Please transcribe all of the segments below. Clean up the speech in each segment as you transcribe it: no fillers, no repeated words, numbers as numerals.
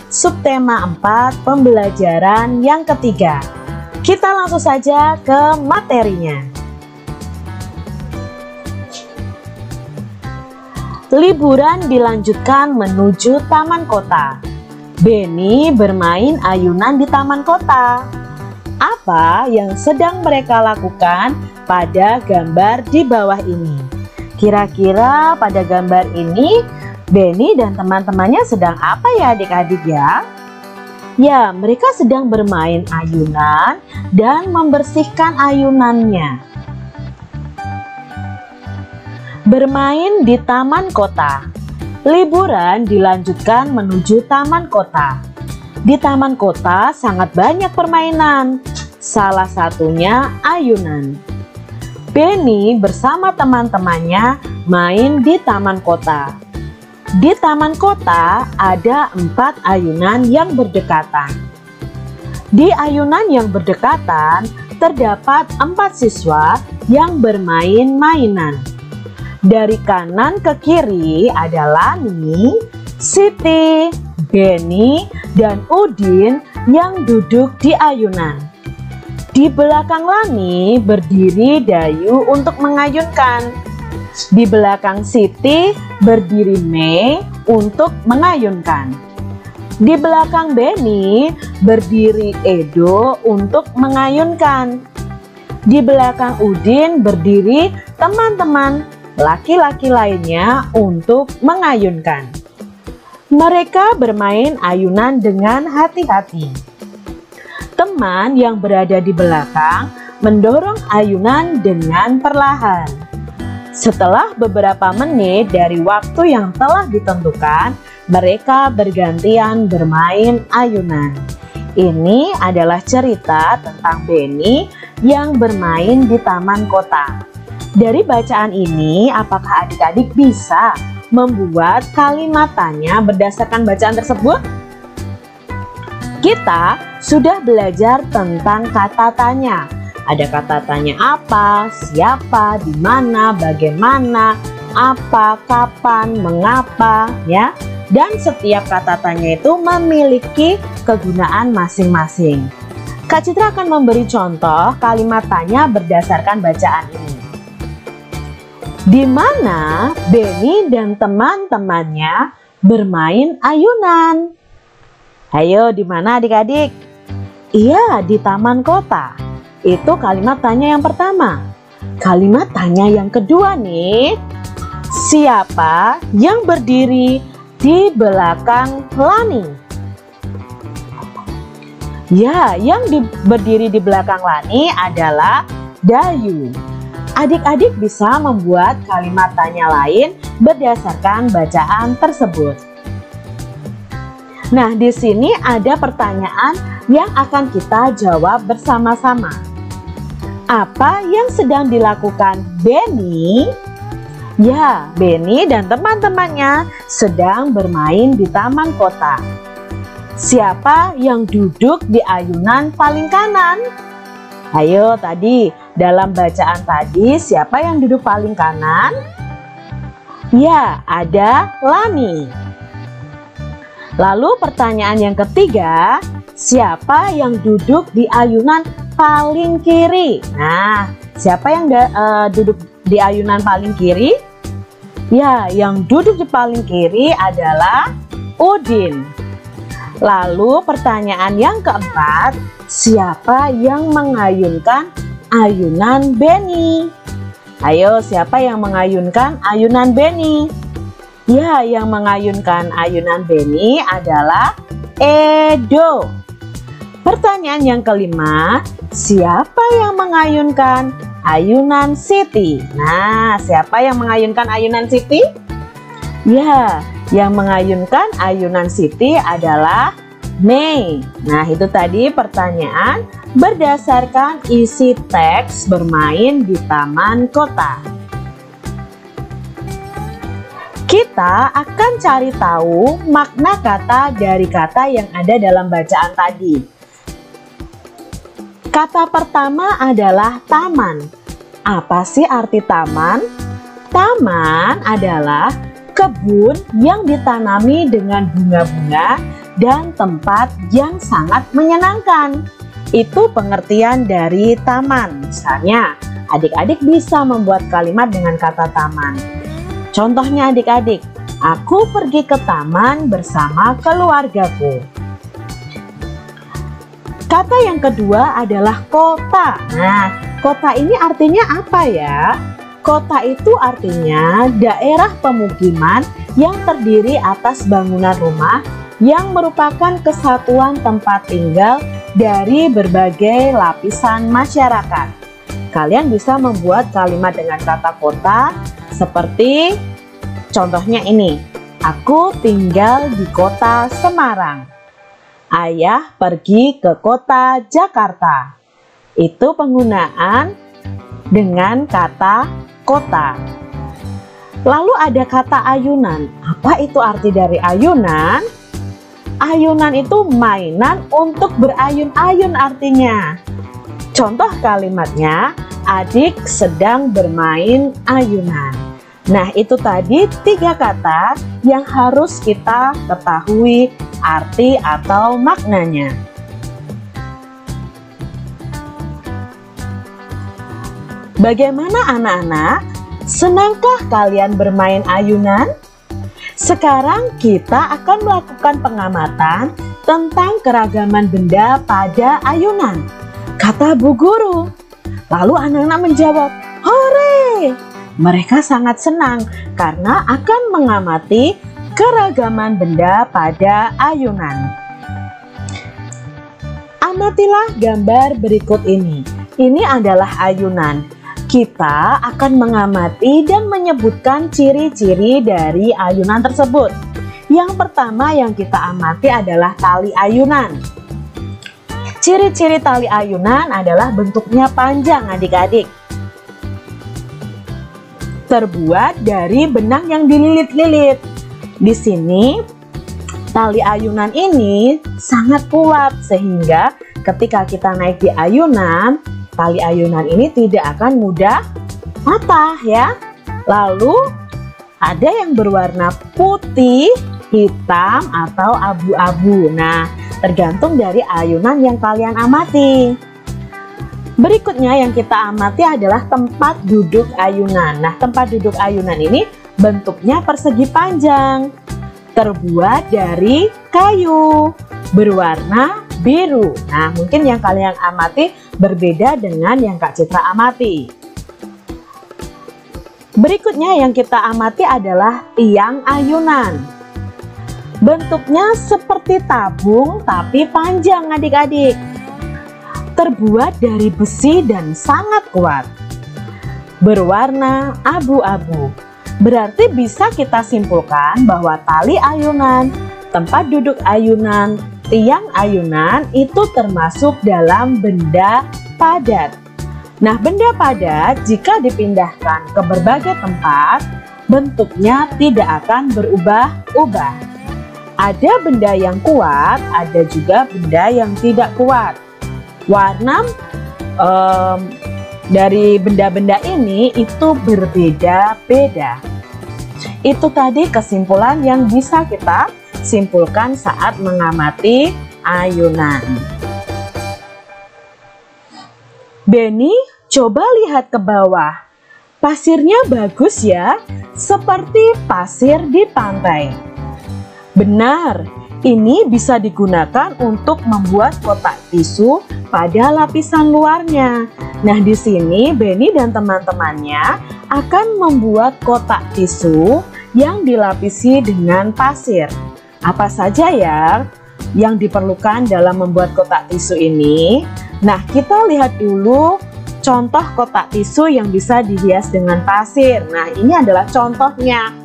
subtema 4 pembelajaran yang ketiga. Kita langsung saja ke materinya. Liburan dilanjutkan menuju taman kota. Benny bermain ayunan di taman kota. Apa yang sedang mereka lakukan pada gambar di bawah ini? Kira-kira pada gambar ini Benny dan teman-temannya sedang apa ya adik-adik ya? Ya, mereka sedang bermain ayunan dan membersihkan ayunannya. Bermain di taman kota. Liburan dilanjutkan menuju taman kota. Di taman kota sangat banyak permainan. Salah satunya ayunan. Benny bersama teman-temannya main di taman kota. Di taman kota ada 4 ayunan yang berdekatan. Di ayunan yang berdekatan terdapat 4 siswa yang bermain mainan. Dari kanan ke kiri ada Lani, Siti, Benny, dan Udin yang duduk di ayunan. Di belakang Lani berdiri Dayu untuk mengayunkan. Di belakang Siti berdiri Mei untuk mengayunkan. Di belakang Benny berdiri Edo untuk mengayunkan. Di belakang Udin berdiri teman-teman laki-laki lainnya untuk mengayunkan. Mereka bermain ayunan dengan hati-hati. Teman yang berada di belakang mendorong ayunan dengan perlahan. Setelah beberapa menit dari waktu yang telah ditentukan, mereka bergantian bermain ayunan. Ini adalah cerita tentang Benny yang bermain di taman kota. Dari bacaan ini, apakah adik-adik bisa membuat kalimat tanya berdasarkan bacaan tersebut? Kita sudah belajar tentang kata tanya. Ada kata tanya apa, siapa, di mana, bagaimana, apa, kapan, mengapa, ya. Dan setiap kata tanya itu memiliki kegunaan masing-masing. Kak Citra akan memberi contoh kalimat tanya berdasarkan bacaan ini. Di mana Benny dan teman-temannya bermain ayunan? Ayo, di mana adik-adik? Iya, di taman kota. Itu kalimat tanya yang pertama. Kalimat tanya yang kedua nih. Siapa yang berdiri di belakang Lani? Ya, yang berdiri di belakang Lani adalah Dayu. Adik-adik bisa membuat kalimat tanya lain berdasarkan bacaan tersebut. Nah, di sini ada pertanyaan yang akan kita jawab bersama-sama. Apa yang sedang dilakukan Benny? Ya, Benny dan teman-temannya sedang bermain di taman kota. Siapa yang duduk di ayunan paling kanan? Ayo, tadi dalam bacaan tadi siapa yang duduk paling kanan? Ya, ada Lani. Lalu pertanyaan yang ketiga, siapa yang duduk di ayunan paling kiri? Nah, siapa yang duduk di ayunan paling kiri? Ya, yang duduk di paling kiri adalah Udin. Lalu pertanyaan yang keempat, siapa yang mengayunkan ayunan Benny? Ayo, siapa yang mengayunkan ayunan Benny? Ya, yang mengayunkan ayunan Benny adalah Edo. Pertanyaan yang kelima, siapa yang mengayunkan ayunan Siti? Nah, siapa yang mengayunkan ayunan Siti? Ya, yang mengayunkan ayunan Siti adalah Mei. Nah, itu tadi pertanyaan berdasarkan isi teks bermain di taman kota. Kita akan cari tahu makna kata dari kata yang ada dalam bacaan tadi. Kata pertama adalah taman. Apa sih arti taman? Taman adalah kebun yang ditanami dengan bunga-bunga dan tempat yang sangat menyenangkan. Itu pengertian dari taman. Misalnya, adik-adik bisa membuat kalimat dengan kata taman. Contohnya adik-adik, aku pergi ke taman bersama keluargaku. Kata yang kedua adalah kota. Nah, kota ini artinya apa ya? Kota itu artinya daerah pemukiman yang terdiri atas bangunan rumah yang merupakan kesatuan tempat tinggal dari berbagai lapisan masyarakat. Kalian bisa membuat kalimat dengan kata kota seperti contohnya ini. Aku tinggal di kota Semarang. Ayah pergi ke kota Jakarta. Itu penggunaan dengan kata kota. Lalu ada kata ayunan. Apa itu arti dari ayunan? Ayunan itu mainan untuk berayun-ayun artinya. Contoh kalimatnya, adik sedang bermain ayunan. Nah, itu tadi 3 kata yang harus kita ketahui arti atau maknanya. Bagaimana anak-anak? Senangkah kalian bermain ayunan? Sekarang kita akan melakukan pengamatan tentang keragaman benda pada ayunan, kata Bu Guru. Lalu anak-anak menjawab, "Hore!" Mereka sangat senang karena akan mengamati keragaman benda pada ayunan. Amatilah gambar berikut ini. Ini adalah ayunan. Kita akan mengamati dan menyebutkan ciri-ciri dari ayunan tersebut. Yang pertama yang kita amati adalah tali ayunan. Ciri-ciri tali ayunan adalah bentuknya panjang adik-adik. Terbuat dari benang yang dililit-lilit. Di sini tali ayunan ini sangat kuat sehingga ketika kita naik di ayunan, tali ayunan ini tidak akan mudah patah ya. Lalu ada yang berwarna putih, hitam atau abu-abu. Nah, tergantung dari ayunan yang kalian amati. Berikutnya yang kita amati adalah tempat duduk ayunan. Nah, tempat duduk ayunan ini bentuknya persegi panjang, terbuat dari kayu, berwarna biru. Nah, mungkin yang kalian amati berbeda dengan yang Kak Citra amati. Berikutnya yang kita amati adalah tiang ayunan. Bentuknya seperti tabung tapi panjang adik-adik. Terbuat dari besi dan sangat kuat. Berwarna abu-abu. Berarti bisa kita simpulkan bahwa tali ayunan, tempat duduk ayunan, tiang ayunan itu termasuk dalam benda padat. Nah, benda padat jika dipindahkan ke berbagai tempat, bentuknya tidak akan berubah-ubah. Ada benda yang kuat, ada juga benda yang tidak kuat. Warna dari benda-benda ini itu berbeda-beda. Itu tadi kesimpulan yang bisa kita simpulkan saat mengamati ayunan. Benny, coba lihat ke bawah. Pasirnya bagus ya, seperti pasir di pantai. Benar, ini bisa digunakan untuk membuat kotak tisu pada lapisan luarnya. Nah, di sini Benny dan teman-temannya akan membuat kotak tisu yang dilapisi dengan pasir. Apa saja ya yang diperlukan dalam membuat kotak tisu ini? Nah, kita lihat dulu contoh kotak tisu yang bisa dihias dengan pasir. Nah, ini adalah contohnya.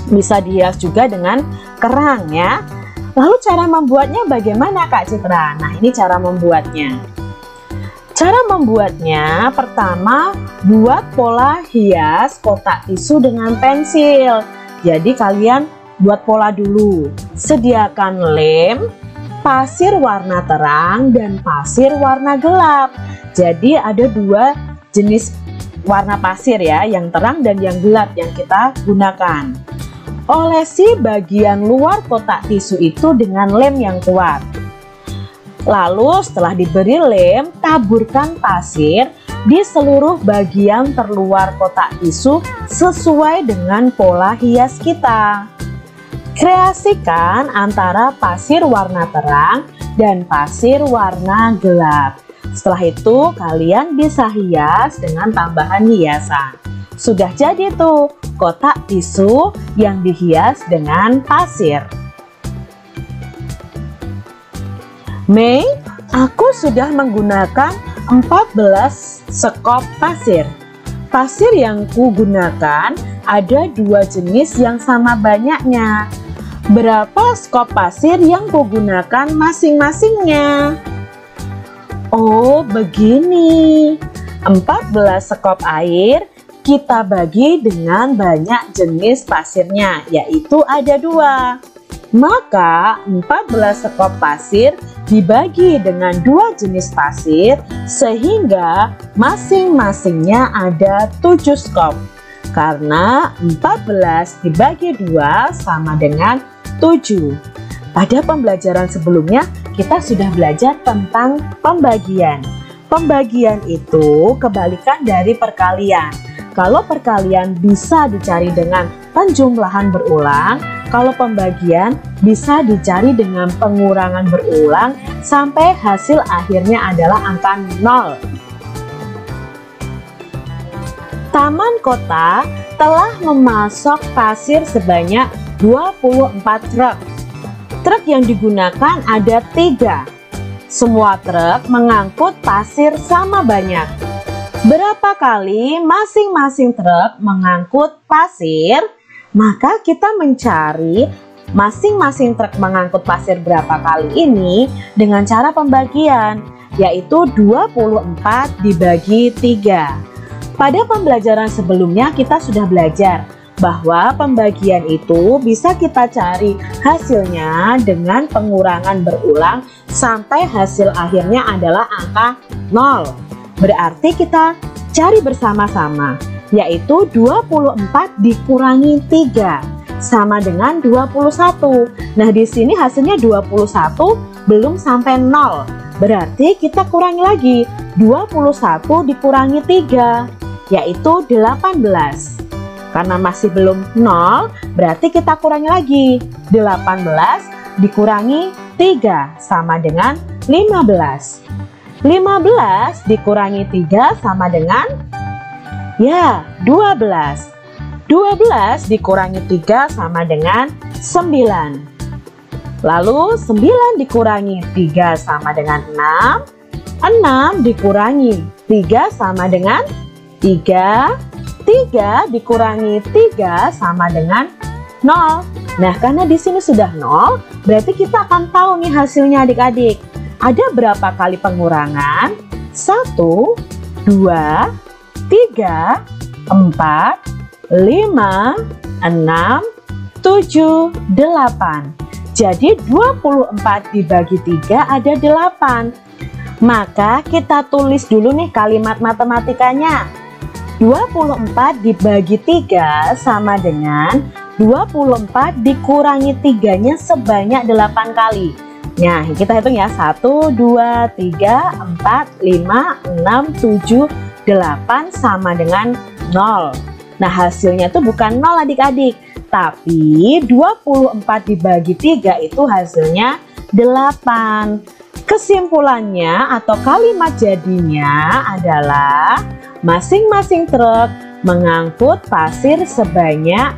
Bisa dihias juga dengan kerang ya. Lalu cara membuatnya bagaimana Kak Citra? Nah, ini cara membuatnya. Cara membuatnya, pertama buat pola hias kotak tisu dengan pensil. Jadi kalian buat pola dulu. Sediakan lem, pasir warna terang, dan pasir warna gelap. Jadi ada 2 jenis warna pasir ya, yang terang dan yang gelap yang kita gunakan. Olesi bagian luar kotak tisu itu dengan lem yang kuat. Lalu setelah diberi lem, taburkan pasir di seluruh bagian terluar kotak tisu sesuai dengan pola hias kita. Kreasikan antara pasir warna terang dan pasir warna gelap. Setelah itu kalian bisa hias dengan tambahan hiasan. Sudah jadi tuh kotak tisu yang dihias dengan pasir. Mei, aku sudah menggunakan 14 sekop pasir. Pasir yang kugunakan ada 2 jenis yang sama banyaknya. Berapa skop pasir yang kugunakan masing-masingnya? Oh, begini. 14 sekop air kita bagi dengan banyak jenis pasirnya, yaitu ada 2. Maka 14 sekop pasir dibagi dengan 2 jenis pasir sehingga masing-masingnya ada 7 skop. Karena 14 dibagi 2 sama dengan 7. Pada pembelajaran sebelumnya kita sudah belajar tentang pembagian. Pembagian itu kebalikan dari perkalian. Kalau perkalian bisa dicari dengan penjumlahan berulang, kalau pembagian bisa dicari dengan pengurangan berulang sampai hasil akhirnya adalah angka 0. Taman kota telah memasok pasir sebanyak 24 truk. Truk yang digunakan ada 3. Semua truk mengangkut pasir sama banyak. Berapa kali masing-masing truk mengangkut pasir? Maka kita mencari masing-masing truk mengangkut pasir berapa kali ini dengan cara pembagian, yaitu 24 dibagi 3. Pada pembelajaran sebelumnya kita sudah belajar bahwa pembagian itu bisa kita cari hasilnya dengan pengurangan berulang sampai hasil akhirnya adalah angka 0. Berarti kita cari bersama-sama, yaitu 24 dikurangi 3 sama dengan 21. Nah, di sini hasilnya 21 belum sampai 0. Berarti kita kurangi lagi 21 dikurangi 3, yaitu 18. Karena masih belum 0, berarti kita kurangi lagi 18 dikurangi 3 sama dengan 15. 15 dikurangi 3 sama dengan 12. 12 dikurangi 3 sama dengan 9. Lalu 9 dikurangi 3 sama dengan 6. 6 dikurangi 3 sama dengan 3. 3 dikurangi 3 sama dengan 0. Nah, karena di sini sudah 0, berarti kita akan tahu nih hasilnya adik-adik. Ada berapa kali pengurangan? 1, 2, 3, 4, 5, 6, 7, 8. Jadi 24 dibagi 3 ada 8. Maka kita tulis dulu nih kalimat matematikanya. 24 dibagi 3 sama dengan 24 dikurangi 3-nya sebanyak 8 kali. Nah, kita hitung ya. 1, 2, 3, 4, 5, 6, 7, 8 sama dengan 0. Nah, hasilnya tuh bukan 0 adik-adik, tapi 24 dibagi 3 itu hasilnya 8. Kesimpulannya atau kalimat jadinya adalah masing-masing truk mengangkut pasir sebanyak